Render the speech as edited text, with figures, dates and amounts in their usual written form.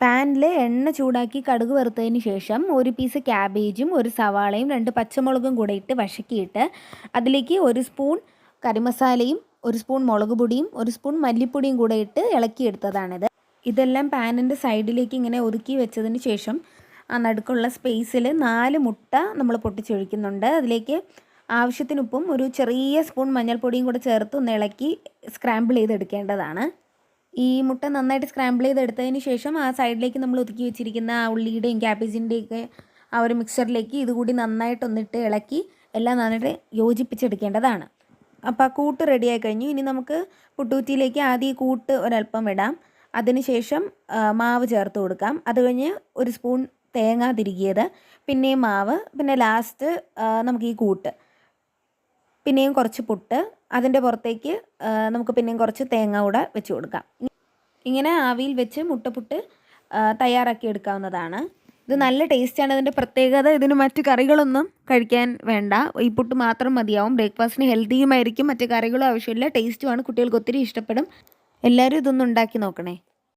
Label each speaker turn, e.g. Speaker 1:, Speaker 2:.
Speaker 1: പാനിൽ എണ്ണ ചൂടാക്കി കടുക് വറുത്തതിന് ശേഷം ഒരു പീസ് ക്യാബേജും ഒരു സവാളയും 2 പച്ചമുളകും കൂടെ ഇട്ട് വഴക്കിയിട്ട് അതിലേക്ക് 1 സ്പൂൺ കറിമസാലയും 1 സ്പൂൺ മുളക് പൊടിയും 1 സ്പൂൺ മല്ലിപ്പൊടിയും കൂടെ ഇട്ട് ഇളക്കിയെടുത്തതാണിത്. ഇതെല്ലാം പാനിൻ്റെ സൈഡിലേക്ക് ഇങ്ങനെ ഒതുക്കി വെച്ചതിന് ശേഷം ആ നടുക്കുള്ള സ്പേസിൽ 4 മുട്ട നമ്മൾ പൊട്ടിച്ചൊഴിക്കുന്നുണ്ട്. അതിലേക്ക് ആവശ്യത്തിന് ഉപ്പും ഒരു ചെറിയ സ്പൂൺ മഞ്ഞൾപ്പൊടിയും കൂടെ ചേർത്ത് ഒന്ന് ഇളക്കി സ്ക്രാമ്പിൾ ചെയ്തെടുക്കേണ്ടതാണ്. ഈ മുട്ട നന്നായിട്ട് സ്ക്രാമ്പിൾ ചെയ്തെടുത്തതിന് ശേഷം ആ സൈഡിലേക്ക് നമ്മൾ ഒതുക്കി വെച്ചിരിക്കുന്ന ആ ഉള്ളിയുടെയും ക്യാബേജിൻ്റെയൊക്കെ ആ ഒരു മിക്സറിലേക്ക് ഇതുകൂടി നന്നായിട്ടൊന്നിട്ട് ഇളക്കി എല്ലാം നന്നായിട്ട് യോജിപ്പിച്ചെടുക്കേണ്ടതാണ്. അപ്പോൾ ആ കൂട്ട് റെഡിയായി കഴിഞ്ഞു. ഇനി നമുക്ക് പുട്ടുകുറ്റിയിലേക്ക് ആദ്യം ഈ കൂട്ട് ഒരല്പം ഇടാം. അതിനുശേഷം മാവ് ചേർത്ത് കൊടുക്കാം. അത് കഴിഞ്ഞ് 1 സ്പൂൺ തേങ്ങ തിരുകിയത്, പിന്നെയും മാവ്, പിന്നെ ലാസ്റ്റ് നമുക്ക് ഈ കൂട്ട്, പിന്നെയും കുറച്ച് പുട്ട്, അതിൻ്റെ പുറത്തേക്ക് നമുക്ക് പിന്നെയും കുറച്ച് തേങ്ങ കൂടെ വെച്ച് കൊടുക്കാം. ഇങ്ങനെ ആവിയിൽ വെച്ച് മുട്ടപ്പുട്ട് തയ്യാറാക്കി എടുക്കാവുന്നതാണ്. ഇത് നല്ല ടേസ്റ്റാണ്. ഇതിൻ്റെ പ്രത്യേകത ഇതിന് മറ്റ് കറികളൊന്നും കഴിക്കാൻ വേണ്ട, ഈ പുട്ട് മാത്രം മതിയാവും. ബ്രേക്ക്ഫാസ്റ്റിന് ഹെൽത്തിയുമായിരിക്കും, മറ്റ് കറികളും ആവശ്യമില്ല, ടേസ്റ്റുമാണ്, കുട്ടികൾക്ക് ഒത്തിരി ഇഷ്ടപ്പെടും. എല്ലാവരും ഇതൊന്ന് ഉണ്ടാക്കി നോക്കണേ.